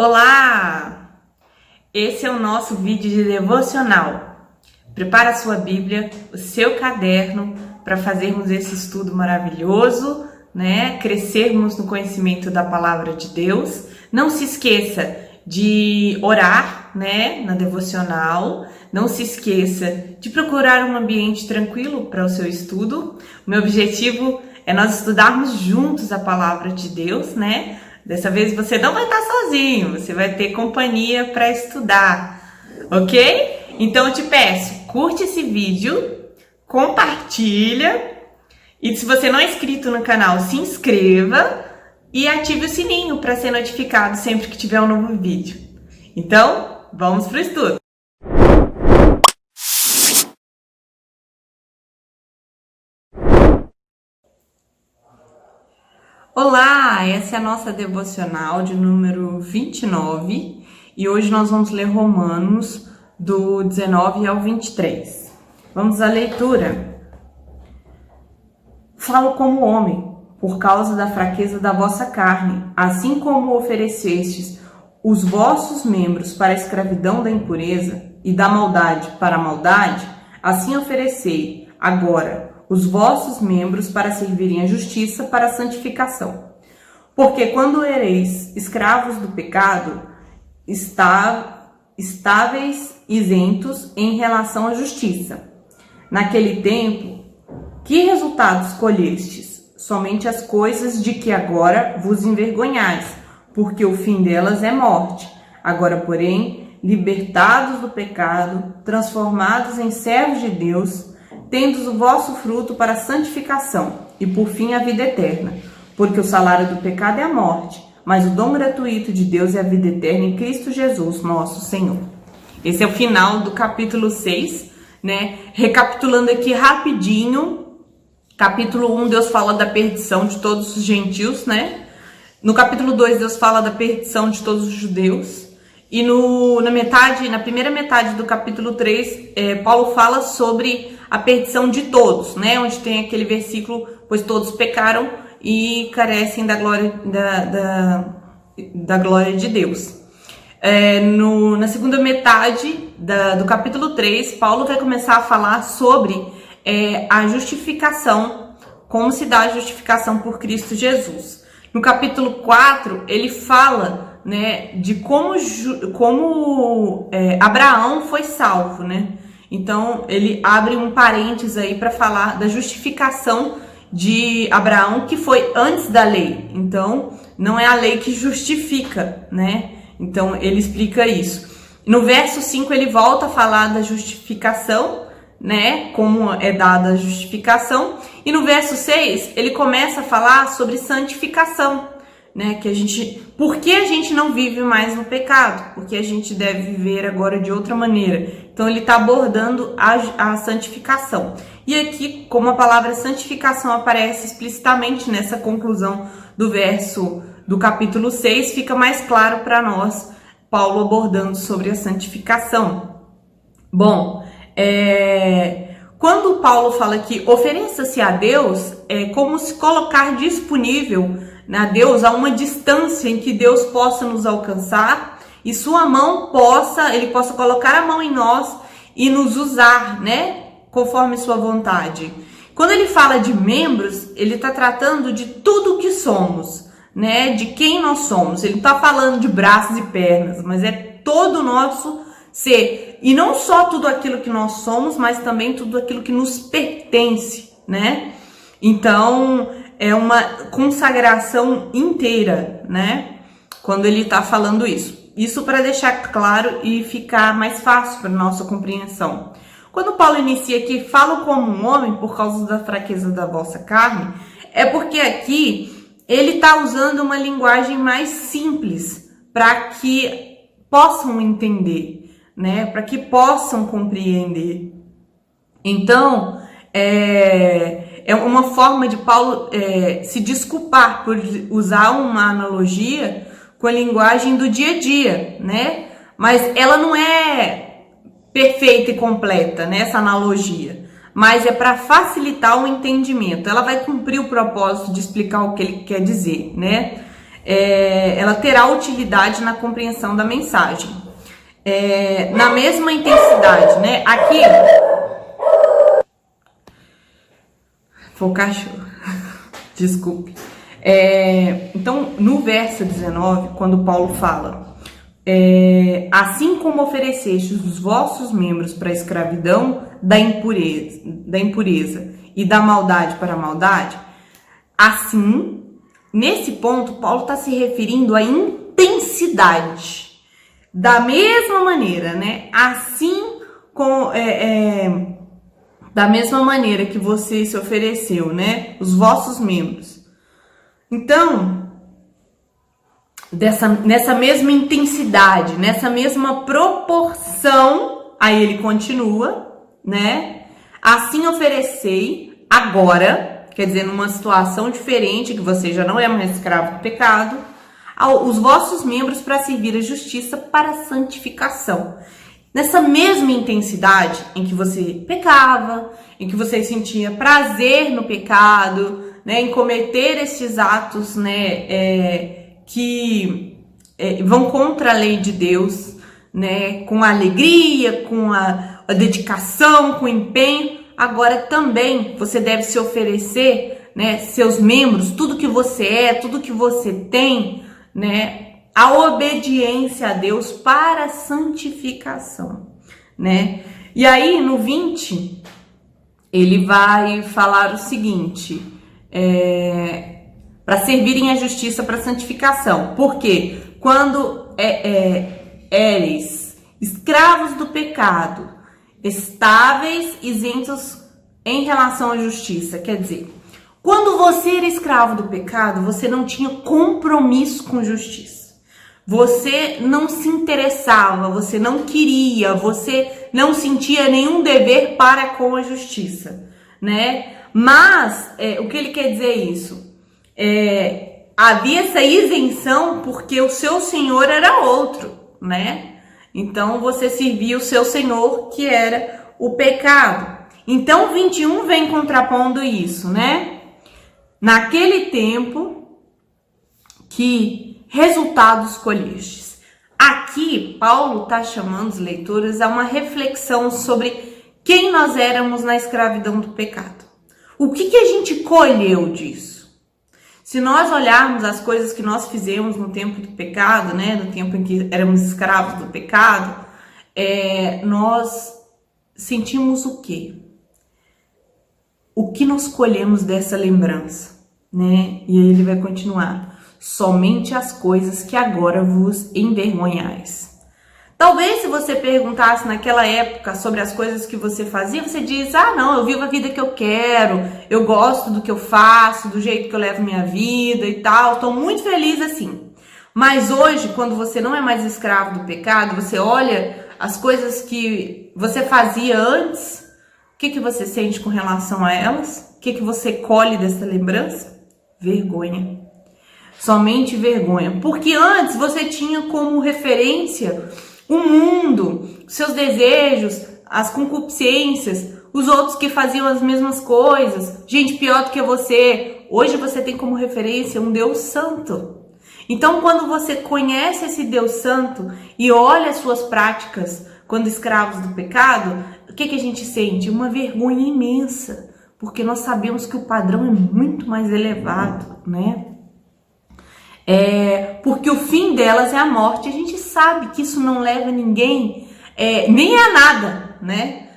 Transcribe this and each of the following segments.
Olá! Esse é o nosso vídeo de devocional. Prepara a sua Bíblia, o seu caderno para fazermos esse estudo maravilhoso, né? Crescermos no conhecimento da palavra de Deus. Não se esqueça de orar, né, na devocional. Não se esqueça de procurar um ambiente tranquilo para o seu estudo. O meu objetivo é nós estudarmos juntos a palavra de Deus, né? Dessa vez você não vai estar sozinho, você vai ter companhia para estudar, ok? Então eu te peço, curte esse vídeo, compartilha e se você não é inscrito no canal, se inscreva e ative o sininho para ser notificado sempre que tiver um novo vídeo. Então, vamos para o estudo! Olá, essa é a nossa devocional de número 29 e hoje nós vamos ler Romanos do 19 ao 23. Vamos à leitura. Falo como homem, por causa da fraqueza da vossa carne, assim como oferecestes os vossos membros para a escravidão da impureza e da maldade para a maldade, assim oferecei agora os vossos membros para servirem à justiça para a santificação. Porque quando ereis escravos do pecado, estáveis isentos em relação à justiça. Naquele tempo, que resultados colhestes? Somente as coisas de que agora vos envergonhais, porque o fim delas é morte. Agora, porém, libertados do pecado, transformados em servos de Deus, tendes o vosso fruto para a santificação e por fim a vida eterna, porque o salário do pecado é a morte, mas o dom gratuito de Deus é a vida eterna em Cristo Jesus, nosso Senhor. Esse é o final do capítulo 6, né? Recapitulando aqui rapidinho, capítulo 1 Deus fala da perdição de todos os gentios, né? No capítulo 2 Deus fala da perdição de todos os judeus. E na primeira metade do capítulo 3, Paulo fala sobre a perdição de todos, né? Onde tem aquele versículo, pois todos pecaram e carecem da glória, da glória de Deus. Na segunda metade do capítulo 3, Paulo vai começar a falar sobre a justificação, como se dá a justificação por Cristo Jesus. No capítulo 4, ele fala, né, de como Abraão foi salvo, né? Então, ele abre um parênteses aí para falar da justificação de Abraão, que foi antes da lei. Então, não é a lei que justifica, né? Então, ele explica isso. No verso 5, ele volta a falar da justificação, né? Como é dada a justificação. E no verso 6, ele começa a falar sobre santificação, né? Por que a gente não vive mais no pecado? Porque a gente deve viver agora de outra maneira. Então ele está abordando a santificação. E aqui, como a palavra santificação aparece explicitamente nessa conclusão do capítulo 6, fica mais claro para nós, Paulo abordando sobre a santificação. Bom, quando Paulo fala que ofereça-se a Deus, é como se colocar disponível a Deus a uma distância em que Deus possa nos alcançar e ele possa colocar a mão em nós e nos usar, né, conforme sua vontade. Quando ele fala de membros, ele está tratando de tudo o que somos, né, de quem nós somos. Ele não está falando de braços e pernas, mas é todo o nosso ser. E não só tudo aquilo que nós somos, mas também tudo aquilo que nos pertence, né? Então, é uma consagração inteira, né? Quando ele está falando isso. Isso para deixar claro e ficar mais fácil para nossa compreensão. Quando Paulo inicia aqui, falo como um homem por causa da fraqueza da vossa carne, é porque aqui ele está usando uma linguagem mais simples para que possam entender, né? Para que possam compreender. Então, é uma forma de Paulo se desculpar por usar uma analogia com a linguagem do dia a dia, né? Mas ela não é perfeita e completa, né, essa analogia. Mas é para facilitar o entendimento. Ela vai cumprir o propósito de explicar o que ele quer dizer, né? ela terá utilidade na compreensão da mensagem. Na mesma intensidade, né? Aqui, foi o cachorro, desculpe. Então, no verso 19, quando Paulo fala, assim como oferecestes os vossos membros para a escravidão da impureza e da maldade para a maldade, assim, nesse ponto, Paulo está se referindo à intensidade. Da mesma maneira, né? Assim como da mesma maneira que você se ofereceu, né? Os vossos membros. Então, nessa mesma intensidade, nessa mesma proporção, aí ele continua, né? Assim oferecei agora, quer dizer, numa situação diferente, que você já não é mais escravo do pecado, os vossos membros para servir a justiça para a santificação. Nessa mesma intensidade em que você pecava, em que você sentia prazer no pecado, né, em cometer estes atos, né, que vão contra a lei de Deus, né, com a alegria, com a dedicação, com o empenho, agora também você deve se oferecer, né, seus membros, tudo que você é, tudo que você tem, né, a obediência a Deus para a santificação, né? E aí no 20 ele vai falar o seguinte, para servirem a justiça para a santificação, porque quando eres escravos do pecado, estáveis, isentos em relação à justiça, quer dizer, quando você era escravo do pecado, você não tinha compromisso com justiça. Você não se interessava, você não queria, você não sentia nenhum dever para com a justiça, né? Mas, o que ele quer dizer isso? Havia essa isenção porque o seu senhor era outro, né? Então, você servia o seu senhor, que era o pecado. Então, 21 vem contrapondo isso, né? Naquele tempo, que resultados colhestes. Aqui, Paulo está chamando os leitores a uma reflexão sobre quem nós éramos na escravidão do pecado. O que a gente colheu disso? Se nós olharmos as coisas que nós fizemos no tempo do pecado, né, no tempo em que éramos escravos do pecado, nós sentimos o quê? O que nós colhemos dessa lembrança, né? E aí ele vai continuar. Somente as coisas que agora vos envergonhais. Talvez se você perguntasse naquela época sobre as coisas que você fazia, você diz, não, eu vivo a vida que eu quero, eu gosto do que eu faço, do jeito que eu levo minha vida e tal, estou muito feliz assim. Mas hoje, quando você não é mais escravo do pecado, você olha as coisas que você fazia antes, o que você sente com relação a elas? O que você colhe dessa lembrança? Vergonha. Somente vergonha. Porque antes você tinha como referência o mundo, seus desejos, as concupiscências, os outros que faziam as mesmas coisas, gente pior do que você. Hoje você tem como referência um Deus santo. Então, quando você conhece esse Deus santo e olha as suas práticas quando escravos do pecado, o que a gente sente? Uma vergonha imensa, porque nós sabemos que o padrão é muito mais elevado, né? Porque o fim delas é a morte. A gente sabe que isso não leva ninguém, nem a nada, né?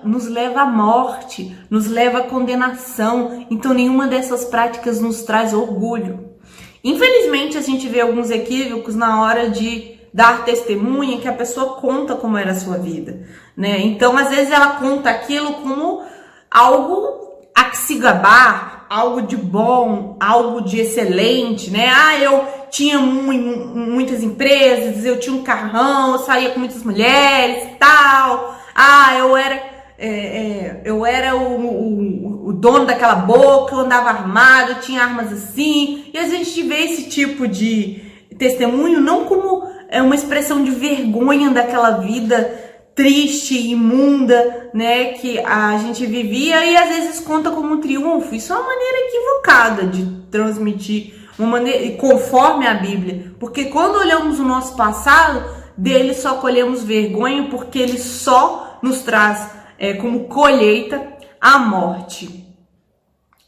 Nos leva à morte, nos leva à condenação. Então, nenhuma dessas práticas nos traz orgulho. Infelizmente, a gente vê alguns equívocos na hora de dar testemunha, que a pessoa conta como era a sua vida, né? Então, às vezes ela conta aquilo como algo a que se gabar, algo de bom, algo de excelente, né? Eu tinha muitas empresas, eu tinha um carrão, eu saía com muitas mulheres e tal. Eu era o dono daquela boca, eu andava armado, eu tinha armas assim. E a gente vê esse tipo de testemunho não como uma expressão de vergonha daquela vida triste, imunda, né, que a gente vivia, e às vezes conta como um triunfo. Isso é uma maneira equivocada de transmitir uma maneira conforme a Bíblia, porque quando olhamos o nosso passado, dele só colhemos vergonha, porque ele só nos traz como colheita a morte.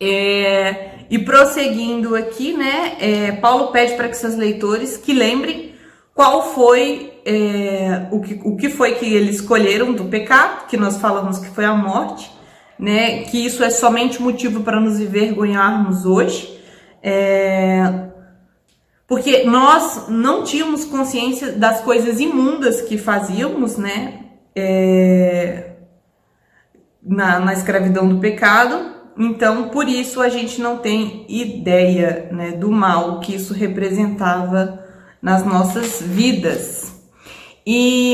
E prosseguindo aqui, né, Paulo pede para que seus leitores que lembrem qual foi o que foi que eles escolheram do pecado, que nós falamos que foi a morte, né, que isso é somente motivo para nos envergonharmos hoje, porque nós não tínhamos consciência das coisas imundas que fazíamos, né, na escravidão do pecado. Então, por isso a gente não tem ideia, né, do mal que isso representava nas nossas vidas.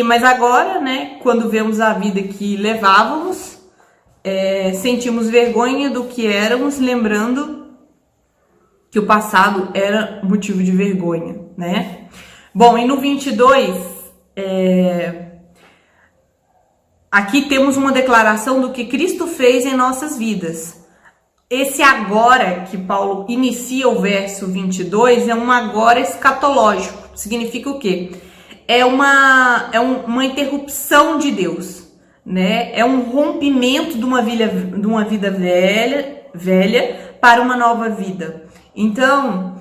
Mas agora, né, quando vemos a vida que levávamos, sentimos vergonha do que éramos, lembrando que o passado era motivo de vergonha, né? Bom, e no 22, aqui temos uma declaração do que Cristo fez em nossas vidas. Esse agora que Paulo inicia o verso 22 é um agora escatológico. Significa o quê? É uma interrupção de Deus, né? É um rompimento de uma vida velha para uma nova vida. Então,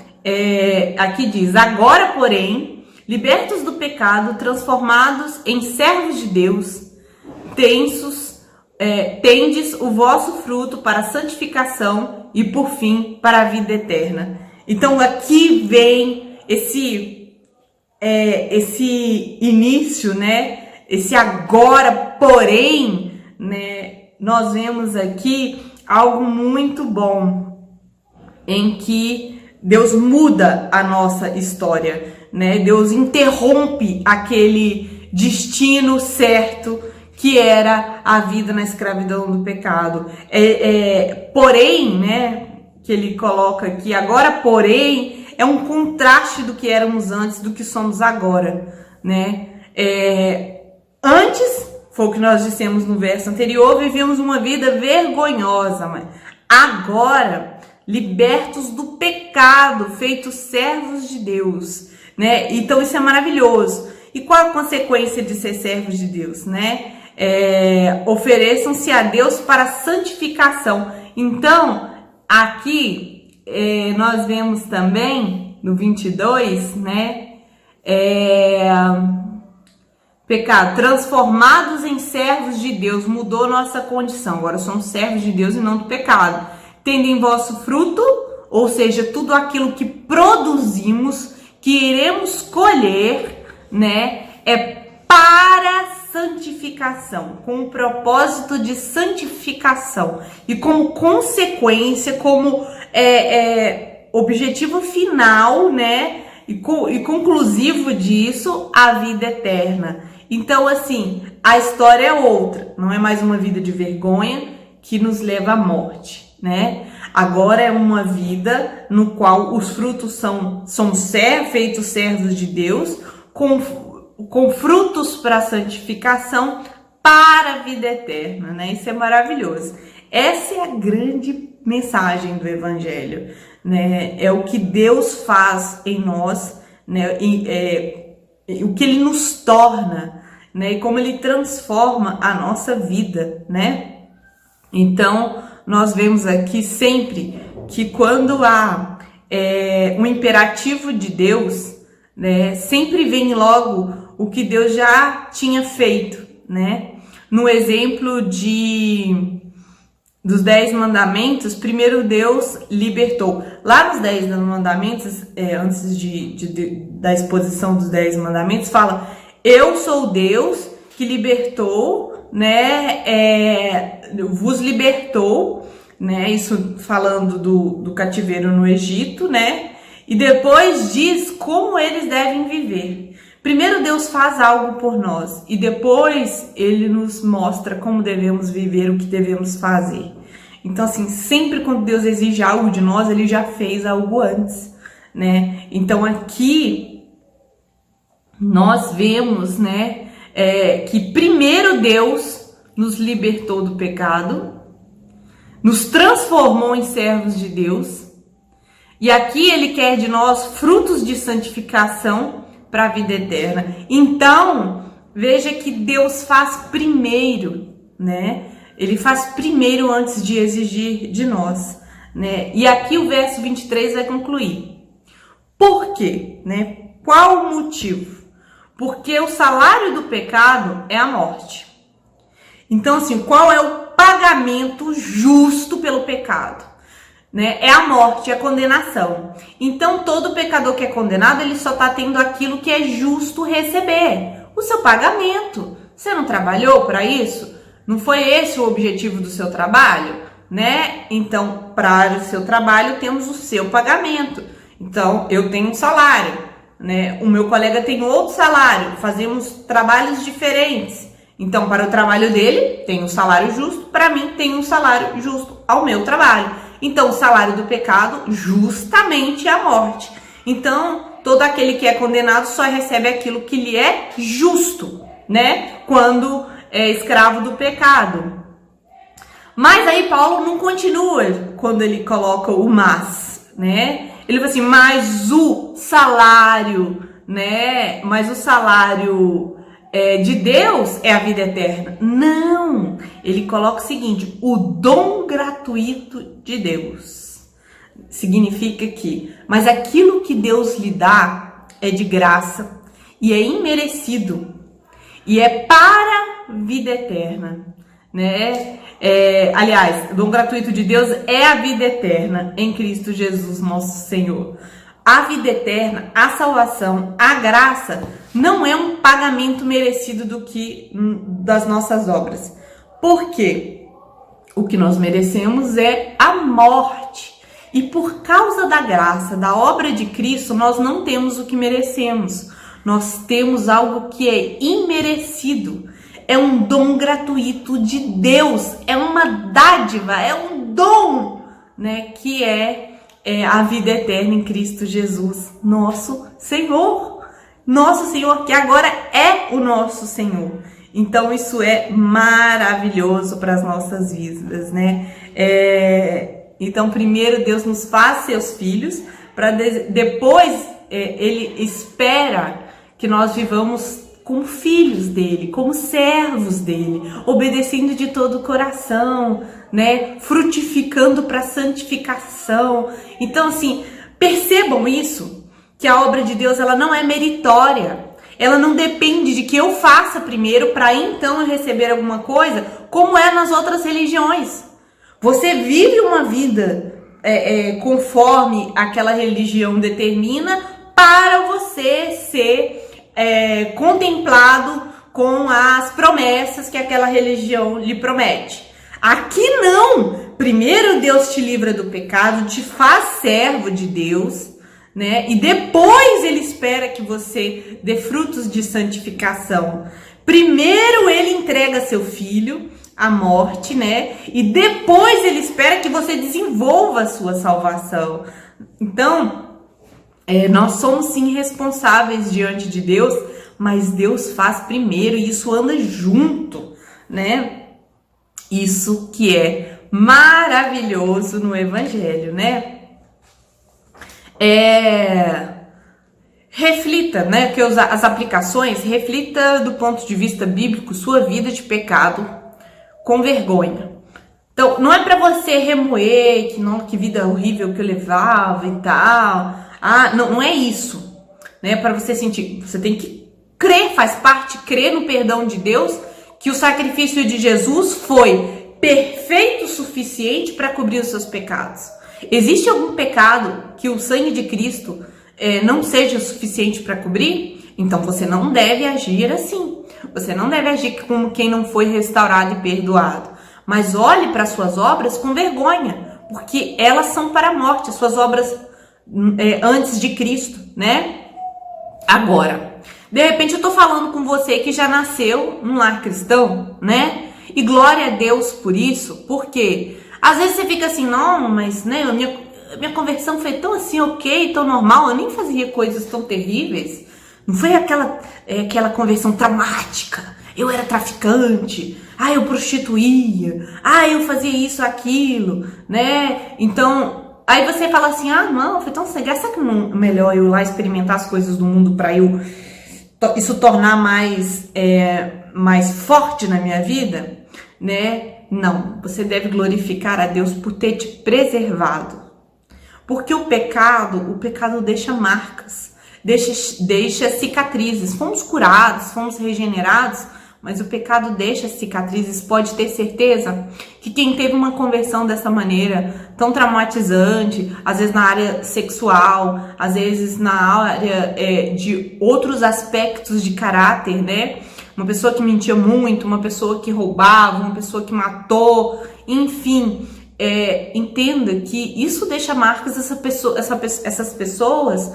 aqui diz: agora, porém, libertos do pecado, transformados em servos de Deus, tendes o vosso fruto para a santificação e, por fim, para a vida eterna. Então, aqui vem esse início, né? Esse agora, porém, né? Nós vemos aqui algo muito bom, em que Deus muda a nossa história, né? Deus interrompe aquele destino certo que era a vida na escravidão do pecado. Porém, né, que ele coloca aqui, agora, porém, é um contraste do que éramos antes, do que somos agora, né? Antes, foi o que nós dissemos no verso anterior, vivíamos uma vida vergonhosa, mas agora, libertos do pecado, feitos servos de Deus, né? Então, isso é maravilhoso. E qual a consequência de ser servos de Deus, né? Ofereçam-se a Deus para santificação. Então, aqui nós vemos também no 22, né? Pecado, transformados em servos de Deus, mudou nossa condição. Agora somos servos de Deus e não do pecado. Tendo em vosso fruto, ou seja, tudo aquilo que produzimos, que iremos colher, né? Para santificação, com o propósito de santificação e como consequência, como objetivo final, né, e conclusivo disso, a vida eterna. Então, assim, a história é outra, não é mais uma vida de vergonha que nos leva à morte, né? Agora é uma vida no qual os frutos são feitos servos de Deus, com frutos para a santificação, para a vida eterna, né? Isso é maravilhoso. Essa é a grande mensagem do Evangelho, né? É o que Deus faz em nós, né? O que Ele nos torna, né? E como Ele transforma a nossa vida, né? Então, nós vemos aqui sempre que quando há um imperativo de Deus, né? Sempre vem logo o que Deus já tinha feito, né? No exemplo dos 10 mandamentos, primeiro Deus libertou. Lá nos 10 mandamentos, antes da exposição dos 10 mandamentos, fala: eu sou Deus que libertou, né? Vos libertou, né? Isso falando do cativeiro no Egito, né? E depois diz como eles devem viver. Primeiro Deus faz algo por nós e depois Ele nos mostra como devemos viver, o que devemos fazer. Então, assim, sempre quando Deus exige algo de nós, Ele já fez algo antes, né? Então, aqui nós vemos, né, que primeiro Deus nos libertou do pecado, nos transformou em servos de Deus, E aqui ele quer de nós frutos de santificação para a vida eterna. Então, veja que Deus faz primeiro, né? Ele faz primeiro antes de exigir de nós, né? E aqui o verso 23 vai concluir. Por quê? Né? Qual o motivo? Porque o salário do pecado é a morte. Então, assim, qual é o pagamento justo pelo pecado? Né? É a morte, é a condenação. Então, todo pecador que é condenado, ele só está tendo aquilo que é justo receber. O seu pagamento. Você não trabalhou para isso? Não foi esse o objetivo do seu trabalho? Né? Então, para o seu trabalho, temos o seu pagamento. Então, eu tenho um salário, né? O meu colega tem outro salário. Fazemos trabalhos diferentes. Então, para o trabalho dele, tem um salário justo. Para mim, tem um salário justo ao meu trabalho. Então, o salário do pecado justamente é a morte. Então, todo aquele que é condenado só recebe aquilo que lhe é justo, né? Quando é escravo do pecado. Mas aí Paulo não continua quando ele coloca o mas, né? Ele fala assim, mas o salário, né? Mas o salário de Deus é a vida eterna. Não! Ele coloca o seguinte, o dom gratuito de Deus. Significa que, mas aquilo que Deus lhe dá é de graça e é imerecido e é para a vida eterna, né? Aliás, o dom gratuito de Deus é a vida eterna em Cristo Jesus, nosso Senhor. A vida eterna, a salvação, a graça não é um pagamento merecido das nossas obras. Por quê? O que nós merecemos é a morte. E por causa da graça, da obra de Cristo, nós não temos o que merecemos. Nós temos algo que é imerecido. É um dom gratuito de Deus. É uma dádiva, é um dom, né? Que é a vida eterna em Cristo Jesus, nosso Senhor. Nosso Senhor, que agora é o nosso Senhor. Então, isso é maravilhoso para as nossas vidas, né? Então, primeiro Deus nos faz seus filhos, para depois Ele espera que nós vivamos como filhos dele, como servos dele, obedecendo de todo o coração, né? Frutificando para santificação. Então, assim, percebam isso, que a obra de Deus ela não é meritória. Ela não depende de que eu faça primeiro para então eu receber alguma coisa, como é nas outras religiões. Você vive uma vida conforme aquela religião determina para você ser contemplado com as promessas que aquela religião lhe promete. Aqui não! Primeiro Deus te livra do pecado, te faz servo de Deus, né? E depois Ele espera que você dê frutos de santificação. Primeiro Ele entrega seu filho à morte, né? E depois Ele espera que você desenvolva a sua salvação. Então, nós somos sim responsáveis diante de Deus, mas Deus faz primeiro e isso anda junto, né? Isso que é maravilhoso no Evangelho, né? Reflita, né? Que as aplicações, reflita do ponto de vista bíblico sua vida de pecado com vergonha. Então, não é para você remoer que vida horrível que eu levava e tal. Não é isso, né? Para você sentir, você tem que crer, faz parte, crer no perdão de Deus, que o sacrifício de Jesus foi perfeito o suficiente para cobrir os seus pecados. Existe algum pecado que o sangue de Cristo não seja o suficiente para cobrir? Então você não deve agir assim. Você não deve agir como quem não foi restaurado e perdoado. Mas olhe para suas obras com vergonha, porque elas são para a morte, as suas obras antes de Cristo, né? Agora, de repente eu tô falando com você que já nasceu num lar cristão, né? E glória a Deus por isso, porque às vezes você fica assim, não, mas né, minha conversão foi tão assim, ok, tão normal, eu nem fazia coisas tão terríveis. Não foi aquela conversão traumática. Eu era traficante, eu prostituía, eu fazia isso, aquilo, né? Então, Aí você fala assim, ah, não, foi tão cedo, será que não é melhor eu ir lá experimentar as coisas do mundo para isso tornar mais forte na minha vida, né? Não, você deve glorificar a Deus por ter te preservado. Porque o pecado deixa marcas, deixa cicatrizes. Fomos curados, fomos regenerados, mas o pecado deixa cicatrizes. Pode ter certeza que quem teve uma conversão dessa maneira, tão traumatizante, às vezes na área sexual, às vezes na área de outros aspectos de caráter, né? Uma pessoa que mentia muito, uma pessoa que roubava, uma pessoa que matou, enfim, entenda que isso deixa marcas. Essas pessoas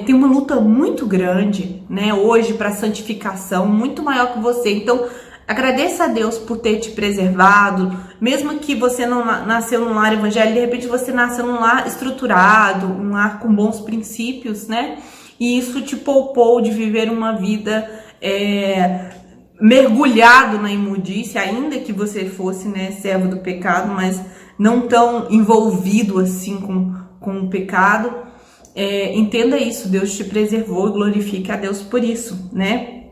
têm uma luta muito grande, né, hoje para santificação, muito maior que você. Então, agradeça a Deus por ter te preservado, mesmo que você não nasceu num lar evangélico, de repente você nasceu num lar estruturado, um lar com bons princípios, né, e isso te poupou de viver uma vida mergulhado na imundícia, ainda que você fosse, né, servo do pecado, mas não tão envolvido assim com o pecado. Entenda isso, Deus te preservou e glorifique a Deus por isso, né?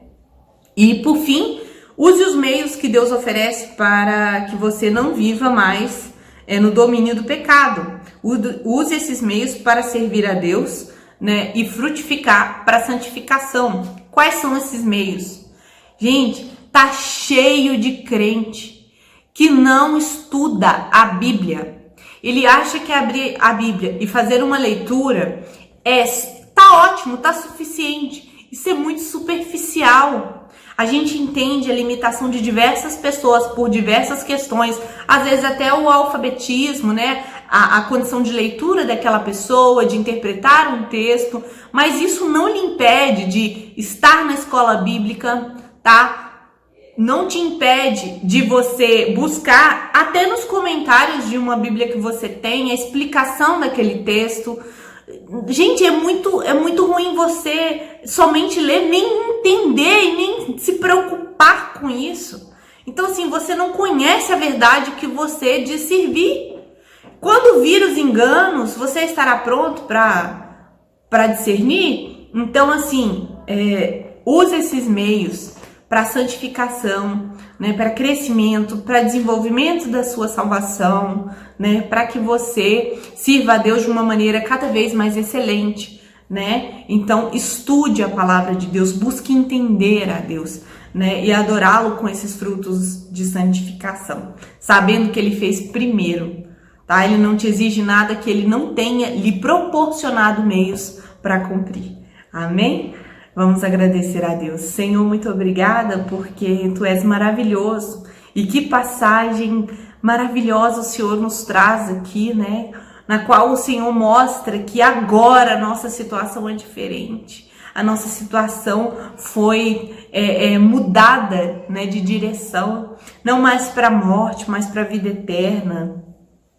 E por fim, use os meios que Deus oferece para que você não viva mais no domínio do pecado. Use esses meios para servir a Deus, né, e frutificar para a santificação. Quais são esses meios? Gente, tá cheio de crente que não estuda a Bíblia. Ele acha que abrir a Bíblia e fazer uma leitura tá ótimo, tá suficiente. Isso é muito superficial. A gente entende a limitação de diversas pessoas por diversas questões, às vezes até o alfabetismo, né? A condição de leitura daquela pessoa, de interpretar um texto, mas isso não lhe impede de estar na escola bíblica, tá? Não te impede de você buscar, até nos comentários de uma Bíblia que você tem, a explicação daquele texto. Gente, é muito ruim você somente ler, nem entender e nem se preocupar com isso. Então, assim, você não conhece a verdade que você diz servir. Quando vir os enganos, você estará pronto para discernir? Então, assim, use esses meios para santificação, né, para crescimento, para desenvolvimento da sua salvação, né, para que você sirva a Deus de uma maneira cada vez mais excelente, né? Então, estude a palavra de Deus, busque entender a Deus, né, e adorá-lo com esses frutos de santificação, sabendo que ele fez primeiro, tá? Ele não te exige nada que ele não tenha lhe proporcionado meios para cumprir. Amém? Vamos agradecer a Deus. Senhor, muito obrigada porque Tu és maravilhoso. E que passagem maravilhosa o Senhor nos traz aqui, né? Na qual o Senhor mostra que agora a nossa situação é diferente. A nossa situação foi mudada, né, de direção. Não mais para a morte, mas para a vida eterna.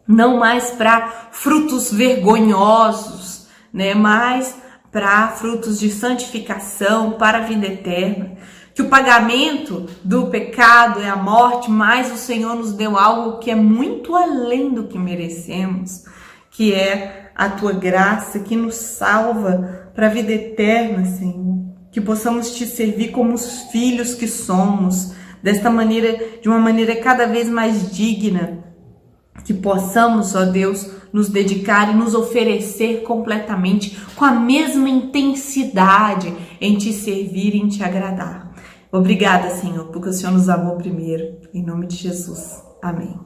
Não mais para frutos vergonhosos, né? Mas para frutos de santificação, para a vida eterna. Que o pagamento do pecado é a morte, mas o Senhor nos deu algo que é muito além do que merecemos, que é a Tua graça, que nos salva para a vida eterna, Senhor. Que possamos Te servir como os filhos que somos, desta maneira, de uma maneira cada vez mais digna. Que possamos, ó Deus, nos dedicar e nos oferecer completamente com a mesma intensidade em Te servir e em Te agradar. Obrigada, Senhor, porque o Senhor nos amou primeiro. Em nome de Jesus. Amém.